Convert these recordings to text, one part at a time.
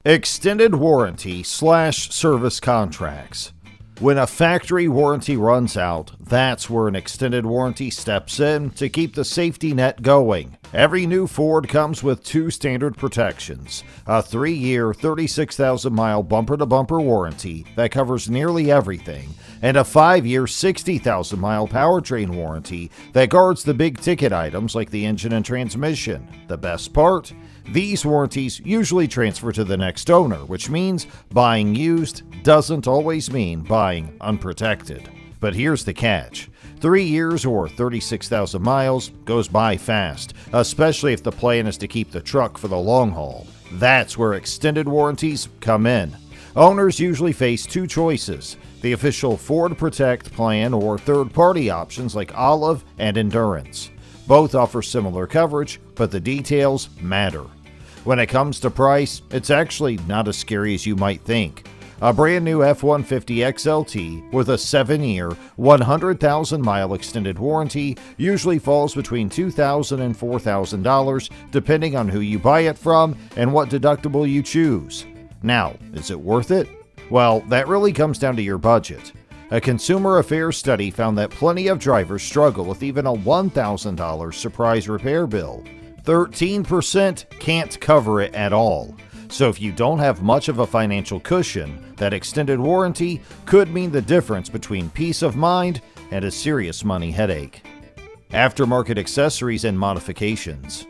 Extended warranty/service contracts. When a factory warranty runs out, that's where an extended warranty steps in to keep the safety net going. Every new Ford comes with two standard protections: a 3-year, 36,000-mile bumper-to-bumper warranty that covers nearly everything, and a 5-year, 60,000-mile powertrain warranty that guards the big-ticket items like the engine and transmission. The best part? These warranties usually transfer to the next owner, which means buying used doesn't always mean buying unprotected. But here's the catch. 3 years or 36,000 miles goes by fast, especially if the plan is to keep the truck for the long haul. That's where extended warranties come in. Owners usually face two choices: the official Ford Protect plan or third-party options like Olive and Endurance. Both offer similar coverage, but the details matter. When it comes to price, it's actually not as scary as you might think. A brand new F-150 XLT with a 7-year, 100,000-mile extended warranty usually falls between $2,000 and $4,000 depending on who you buy it from and what deductible you choose. Now, is it worth it? Well, that really comes down to your budget. A Consumer Affairs study found that plenty of drivers struggle with even a $1,000 surprise repair bill. 13% can't cover it at all. So if you don't have much of a financial cushion, that extended warranty could mean the difference between peace of mind and a serious money headache. Aftermarket accessories and modifications.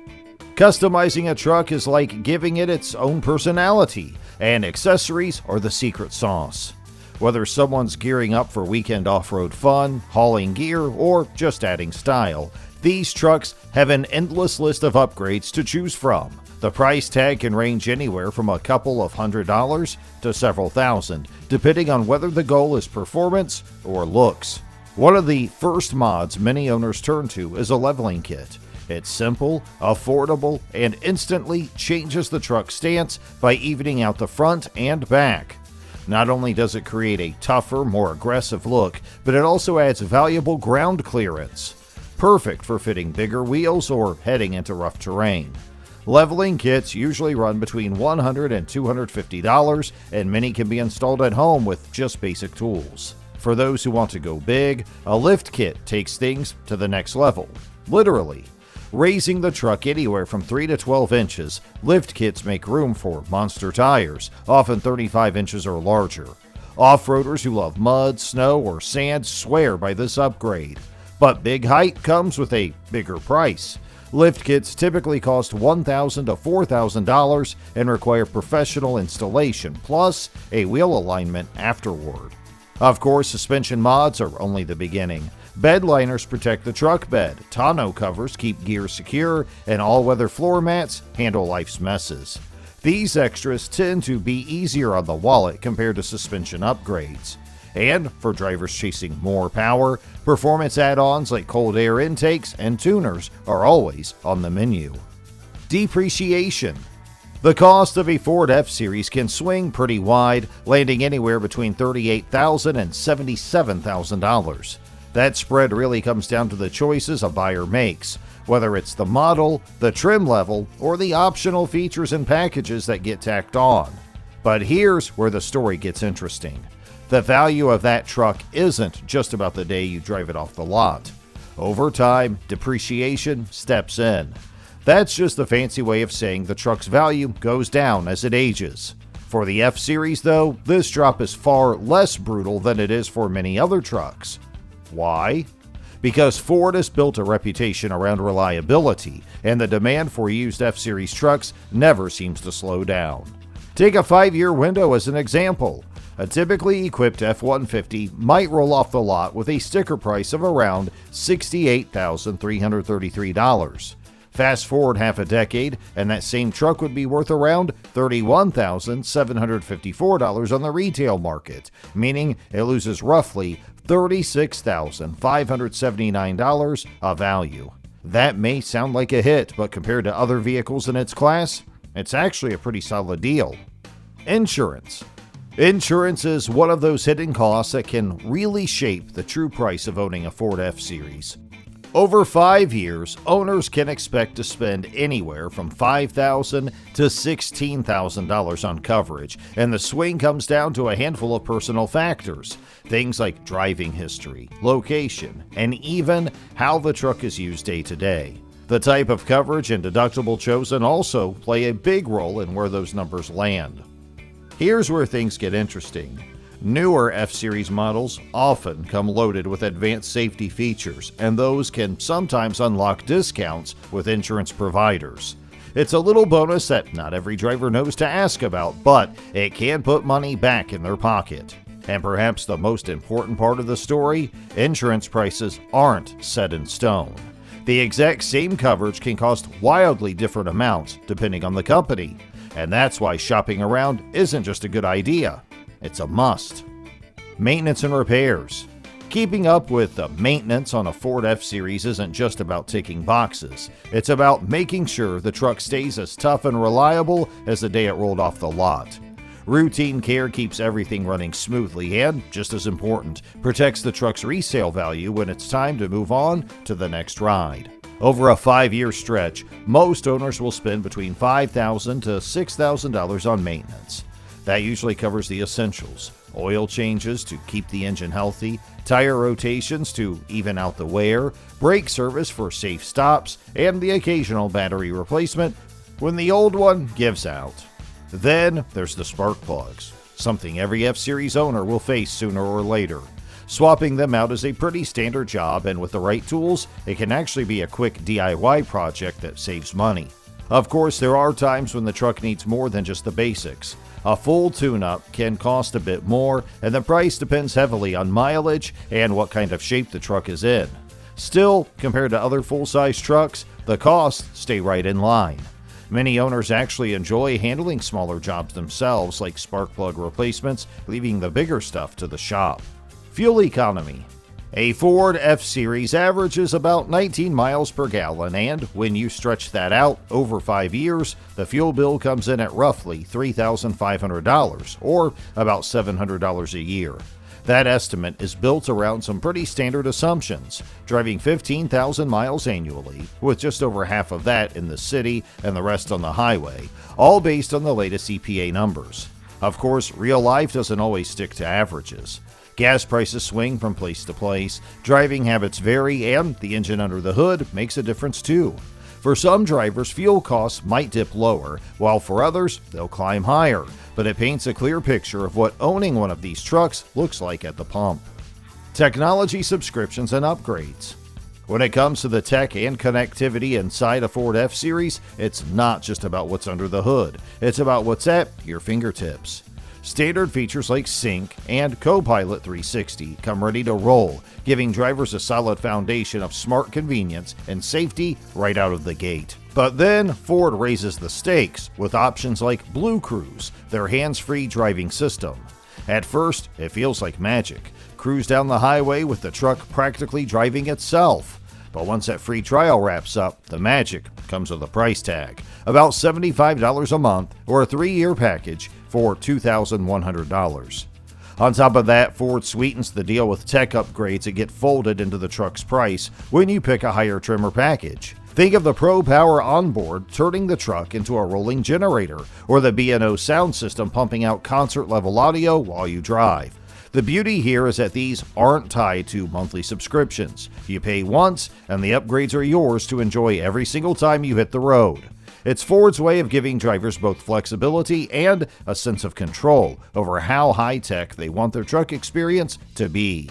Customizing a truck is like giving it its own personality, and accessories are the secret sauce. Whether someone's gearing up for weekend off-road fun, hauling gear, or just adding style, these trucks have an endless list of upgrades to choose from. The price tag can range anywhere from a couple of $100s to several thousand, depending on whether the goal is performance or looks. One of the first mods many owners turn to is a leveling kit. It's simple, affordable, and instantly changes the truck's stance by evening out the front and back. Not only does it create a tougher, more aggressive look, but it also adds valuable ground clearance. Perfect for fitting bigger wheels or heading into rough terrain. Leveling kits usually run between $100 and $250, and many can be installed at home with just basic tools. For those who want to go big, a lift kit takes things to the next level. Literally. Raising the truck anywhere from 3 to 12 inches, lift kits make room for monster tires, often 35 inches or larger. Off-roaders who love mud, snow, or sand swear by this upgrade. But big height comes with a bigger price. Lift kits typically cost $1,000 to $4,000 and require professional installation, plus a wheel alignment afterward. Of course, suspension mods are only the beginning. Bed liners protect the truck bed, tonneau covers keep gear secure, and all-weather floor mats handle life's messes. These extras tend to be easier on the wallet compared to suspension upgrades. And for drivers chasing more power, performance add-ons like cold air intakes and tuners are always on the menu. Depreciation. The cost of a Ford F-Series can swing pretty wide, landing anywhere between $38,000 and $77,000. That spread really comes down to the choices a buyer makes, whether it's the model, the trim level, or the optional features and packages that get tacked on. But here's where the story gets interesting. The value of that truck isn't just about the day you drive it off the lot. Over time, depreciation steps in. That's just a fancy way of saying the truck's value goes down as it ages. For the F-Series, though, this drop is far less brutal than it is for many other trucks. Why? Because Ford has built a reputation around reliability, and the demand for used F-Series trucks never seems to slow down. Take a 5-year window as an example. A typically equipped F-150 might roll off the lot with a sticker price of around $68,333. Fast forward half a decade, and that same truck would be worth around $31,754 on the retail market, meaning it loses roughly $36,579 of value. That may sound like a hit, but compared to other vehicles in its class, it's actually a pretty solid deal. Insurance. Insurance is one of those hidden costs that can really shape the true price of owning a Ford F-Series. Over 5 years, owners can expect to spend anywhere from $5,000 to $16,000 on coverage, and the swing comes down to a handful of personal factors. Things like driving history, location, and even how the truck is used day to day. The type of coverage and deductible chosen also play a big role in where those numbers land. Here's where things get interesting. Newer F-Series models often come loaded with advanced safety features, and those can sometimes unlock discounts with insurance providers. It's a little bonus that not every driver knows to ask about, but it can put money back in their pocket. And perhaps the most important part of the story, insurance prices aren't set in stone. The exact same coverage can cost wildly different amounts depending on the company, and that's why shopping around isn't just a good idea. It's a must. Maintenance and repairs. Keeping up with the maintenance on a Ford F-Series isn't just about ticking boxes. It's about making sure the truck stays as tough and reliable as the day it rolled off the lot. Routine care keeps everything running smoothly and, just as important, protects the truck's resale value when it's time to move on to the next ride. Over a 5-year stretch, most owners will spend between $5,000 to $6,000 on maintenance. That usually covers the essentials: oil changes to keep the engine healthy, tire rotations to even out the wear, brake service for safe stops, and the occasional battery replacement when the old one gives out. Then there's the spark plugs, something every F-Series owner will face sooner or later. Swapping them out is a pretty standard job, and with the right tools, it can actually be a quick DIY project that saves money. Of course, there are times when the truck needs more than just the basics. A full tune-up can cost a bit more, and the price depends heavily on mileage and what kind of shape the truck is in. Still, compared to other full-size trucks, the costs stay right in line. Many owners actually enjoy handling smaller jobs themselves, like spark plug replacements, leaving the bigger stuff to the shop. Fuel economy. A Ford F-Series averages about 19 miles per gallon, and when you stretch that out over 5 years, the fuel bill comes in at roughly $3,500, or about $700 a year. That estimate is built around some pretty standard assumptions: driving 15,000 miles annually, with just over half of that in the city and the rest on the highway, all based on the latest EPA numbers. Of course, real life doesn't always stick to averages. Gas prices swing from place to place, driving habits vary, and the engine under the hood makes a difference too. For some drivers, fuel costs might dip lower, while for others, they'll climb higher, but it paints a clear picture of what owning one of these trucks looks like at the pump. Technology subscriptions and upgrades. When it comes to the tech and connectivity inside a Ford F-Series, it's not just about what's under the hood, it's about what's at your fingertips. Standard features like Sync and Copilot 360 come ready to roll, giving drivers a solid foundation of smart convenience and safety right out of the gate. But then Ford raises the stakes with options like Blue Cruise, their hands-free driving system. At first, it feels like magic. Cruise down the highway with the truck practically driving itself. But once that free trial wraps up, the magic comes with a price tag. About $75 a month or a 3-year package for $2,100. On top of that, Ford sweetens the deal with tech upgrades that get folded into the truck's price when you pick a higher trimmer package. Think of the Pro Power onboard turning the truck into a rolling generator, or the B&O sound system pumping out concert-level audio while you drive. The beauty here is that these aren't tied to monthly subscriptions. You pay once, and the upgrades are yours to enjoy every single time you hit the road. It's Ford's way of giving drivers both flexibility and a sense of control over how high-tech they want their truck experience to be.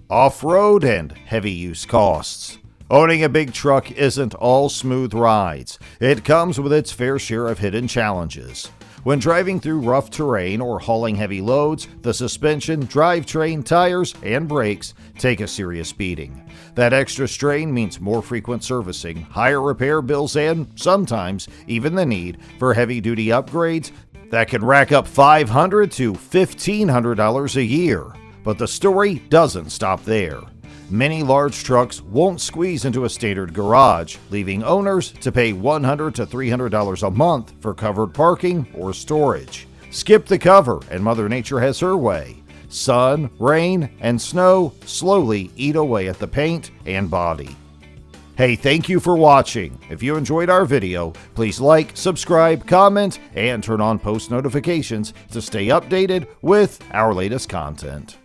Off-road and heavy-use costs. Owning a big truck isn't all smooth rides. It comes with its fair share of hidden challenges. When driving through rough terrain or hauling heavy loads, the suspension, drivetrain, tires, and brakes take a serious beating. That extra strain means more frequent servicing, higher repair bills, and sometimes even the need for heavy-duty upgrades that can rack up $500 to $1,500 a year. But the story doesn't stop there. Many large trucks won't squeeze into a standard garage, leaving owners to pay $100 to $300 a month for covered parking or storage. Skip the cover, and Mother Nature has her way. Sun, rain, and snow slowly eat away at the paint and body. Hey, thank you for watching. If you enjoyed our video, please like, subscribe, comment, and turn on post notifications to stay updated with our latest content.